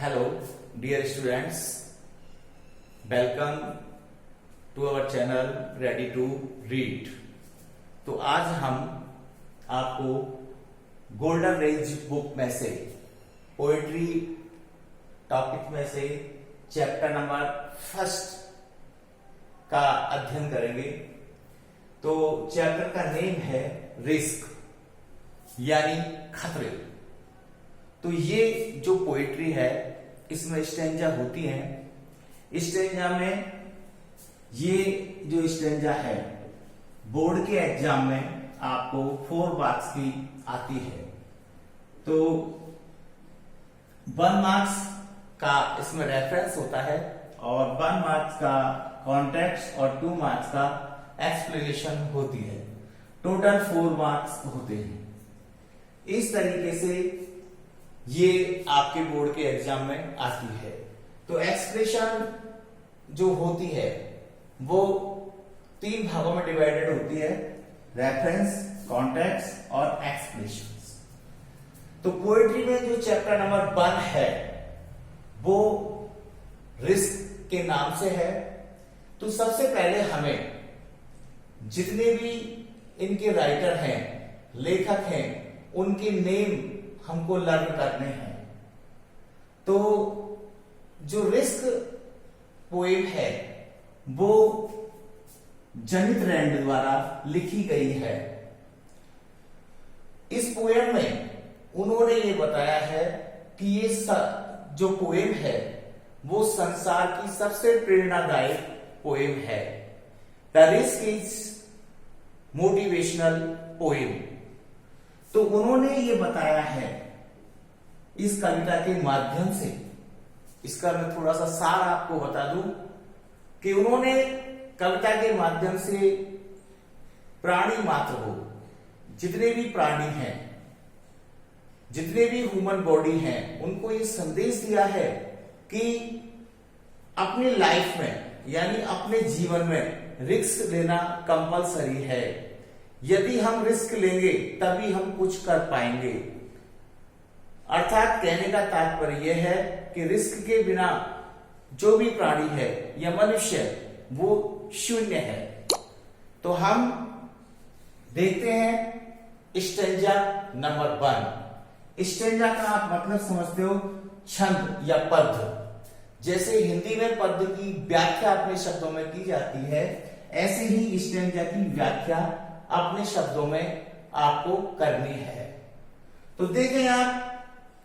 Hello, dear students. Welcome to our channel Ready to Read. तो आज हम आपको गोल्डन रेंज बुक में से पोएट्री टॉपिक में से चैप्टर नंबर फर्स्ट का अध्ययन करेंगे। तो चैप्टर का नेम है रिस्क यानी खतरे। तो ये जो पोएट्री है इसमें स्टैंजा होती है। स्टैंजा में ये जो स्टैंजा है बोर्ड के एग्जाम में आपको 4 मार्क्स की आती है। तो 1 मार्क्स का इसमें रेफरेंस होता है और 1 मार्क्स का कॉन्टेक्स्ट और 2 मार्क्स का एक्सप्लेनेशन होती है। टोटल 4 मार्क्स होते हैं। इस तरीके से ये आपके बोर्ड के एग्जाम में आती है। तो एक्सप्रेशन जो होती है वो 3 भागों में डिवाइडेड होती है, रेफरेंस, कॉन्टेक्स्ट और एक्सप्रेशंस। तो पोएट्री में जो चैप्टर नंबर 1 है वो रिस्क के नाम से है। तो सबसे पहले हमें जितने भी इनके राइटर हैं, लेखक हैं, उनके नेम हमको लर्न करने हैं। तो जो रिस्क पोएम है वो जनित रैंड द्वारा लिखी गई है। इस पोएम में उन्होंने ये बताया है कि ये जो पोएम है वो संसार की सबसे प्रेरणादायक पोएम है। The risk is motivational poem. तो उन्होंने ये बताया है इस कविता के माध्यम से। इसका मैं थोड़ा सा सार आपको बता दूं कि उन्होंने कविता के माध्यम से प्राणी मात्र हो, जितने भी प्राणी हैं, जितने भी ह्यूमन बॉडी हैं, उनको ये संदेश दिया है कि अपनी लाइफ में यानी अपने जीवन में रिस्क लेना कंपलसरी है। यदि हम रिस्क लेंगे तभी हम कुछ कर पाएंगे। अर्थात कहने का तात्पर्य यह है कि रिस्क के बिना जो भी प्राणी है या मनुष्य वो शून्य है। तो हम देखते हैं स्टैंजा नंबर 1। स्टैंजा का आप मतलब समझते हो छंद या पद्य। जैसे हिंदी में पद्य की व्याख्या अपने शब्दों में की जाती है, ऐसे ही स्टैंजा की व्याख्या अपने शब्दों में आपको करनी है। तो देखें आप,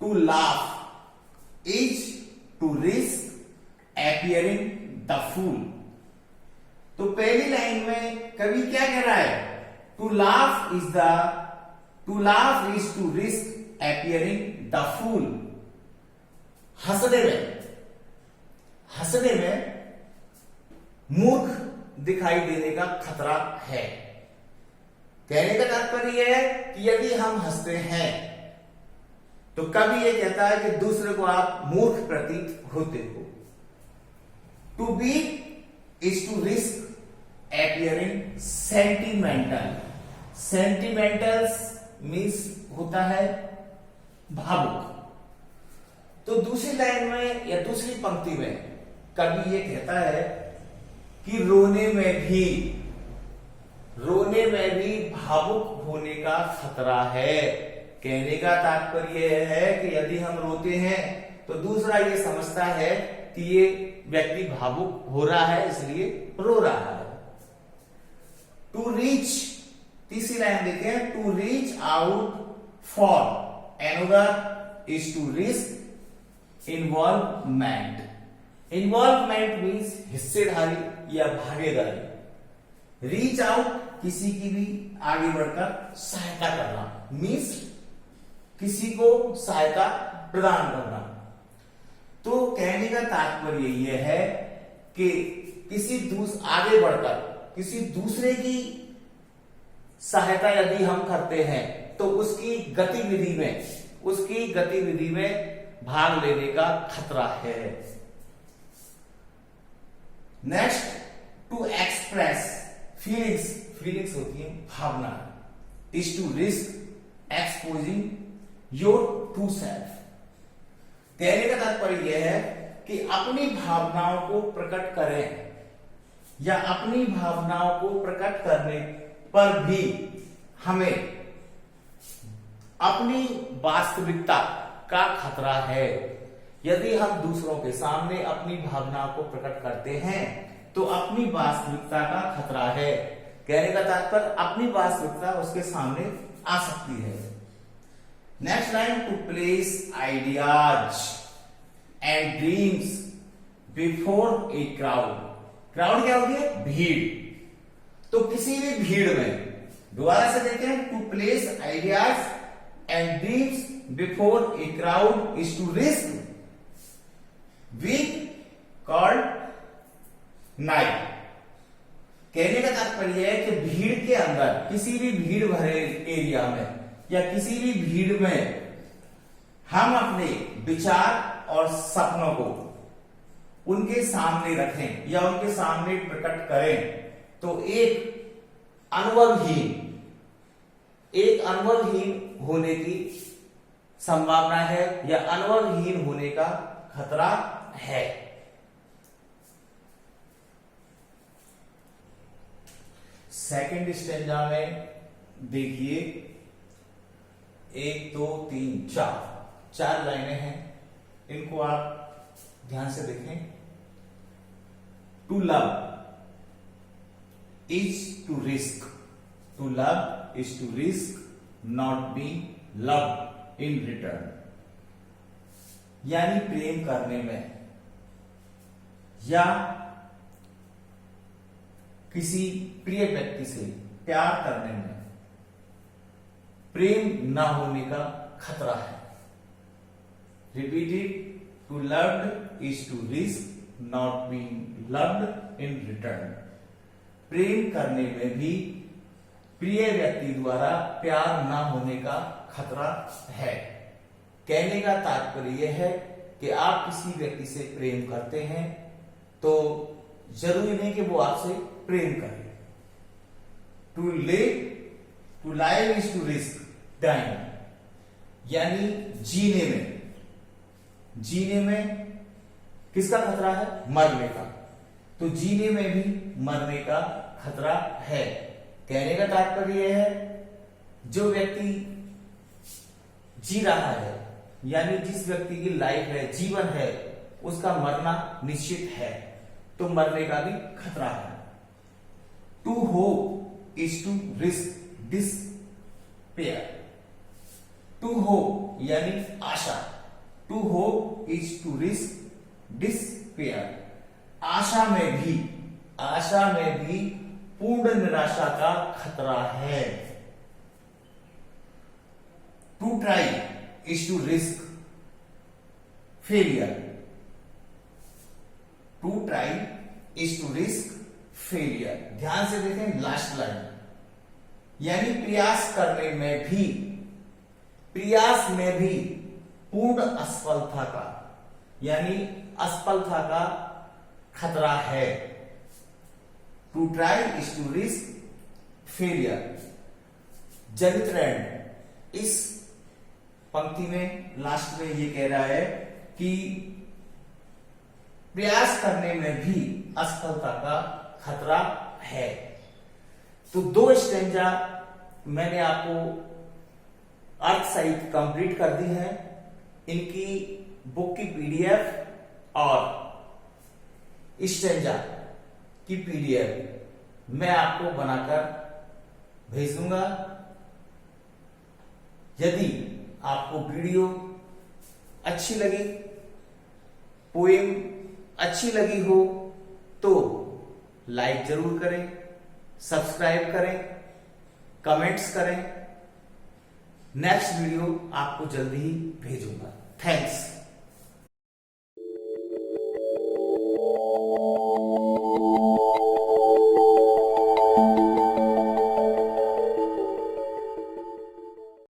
to laugh is to risk appearing the fool. तो पहली लाइन में कवि क्या कह रहा है? To laugh is to risk appearing the fool. हंसने में मूर्ख दिखाई देने का खतरा है। कहने का तात्पर्य यह है कि यदि हम हंसते हैं तो कभी यह कहता है कि दूसरे को आप मूर्ख प्रतीत होते हो। To be is to risk appearing sentimental. Sentimentals means होता है भावुक। तो दूसरी लाइन में या दूसरी पंक्ति में कभी यह कहता है कि रोने में भी भावुक होने का खतरा है। कहने का तात्पर्य यह है कि यदि हम रोते हैं तो दूसरा ये समझता है कि ये व्यक्ति भावुक हो रहा है, इसलिए रो रहा है। टू रीच, तीसरी लाइन देखें, to reach out for another is to risk involvement. Involvement means हिस्सेदारी या भागीदारी। रीच आउट किसी की भी आगे बढ़कर सहायता करना, मीन्स किसी को सहायता प्रदान करना। तो कहने का तात्पर्य यह है कि आगे बढ़कर किसी दूसरे की सहायता यदि हम करते हैं तो उसकी गतिविधि में भाग लेने का खतरा है। नेक्स्ट, टू एक्सप्रेस फीलिंग्स होती है भावना। Is to risk exposing your true self. कहने का तात्पर्य यह है कि अपनी भावनाओं को प्रकट करें या अपनी भावनाओं को प्रकट करने पर भी हमें अपनी वास्तविकता का खतरा है। यदि हम दूसरों के सामने अपनी भावनाओं को प्रकट करते हैं तो अपनी वास्तविकता का खतरा है। कहने का तात्पर्य अपनी वास्तविकता उसके सामने आ सकती है। Next line, to place ideas and dreams before a crowd. Crowd क्या होती है? भीड़। तो किसी भी भीड़ में, दोबारा से देखते हैं, to place ideas and dreams before a crowd is to risk with called night. कहने का तात्पर्य है कि भीड़ के अंदर, किसी भी भीड़ भरे एरिया में या किसी भी भीड़ में हम अपने विचार और सपनों को उनके सामने रखें या उनके सामने प्रकट करें तो एक अनुभवहीन होने की संभावना है या अनुभवहीन होने का खतरा है। सेकंड स्टेंजा में देखिए 1 2 3 4 लाइनें हैं, इनको आप ध्यान से देखें। To love is to risk, to love is to risk not be love in return. यानी प्रेम करने में या किसी प्रिय व्यक्ति से प्यार करने में प्रेम ना होने का खतरा है। Repeated, to loved is to risk not being loved in return. प्रेम करने में भी प्रिय व्यक्ति द्वारा प्यार ना होने का खतरा है। कहने का तात्पर्य यह है कि आप किसी व्यक्ति से प्रेम करते हैं तो जरूरी नहीं कि वो आपसे प्रेम करे। To live is to risk dying, यानी जीने में किसका खतरा है? मरने का। तो जीने में भी मरने का खतरा है। कहने का तात्पर्य यह है जो व्यक्ति जी रहा है, यानी जिस व्यक्ति की लाइफ है, जीवन है, उसका मरना निश्चित है, तो मरने का भी खतरा है। To hope is to risk despair. To hope यानी आशा, to hope is to risk despair. आशा में भी पूर्ण निराशा का खतरा है। To try is to risk failure. To try is to risk failure. ध्यान से देखें लास्ट लाइन, यानी प्रयास में भी पूर्ण असफलता का, यानी असफलता का खतरा है। To try is to risk failure. जनित्रैन इस पंक्ति में लास्ट में ये कह रहा है कि प्रयास करने में भी असफलता का खतरा है। तो 2 स्टेंजा मैंने आपको अर्थ सहित कंप्लीट कर दी है। इनकी बुक की पीडीएफ और स्टेंजा की पीडीएफ मैं आपको बनाकर भेज दूंगा। यदि आपको वीडियो अच्छी लगी, पोएम अच्छी लगी हो तो लाइक जरूर करें, सब्सक्राइब करें, कमेंट्स करें। नेक्स्ट वीडियो आपको जल्दी ही भेजूंगा। थैंक्स।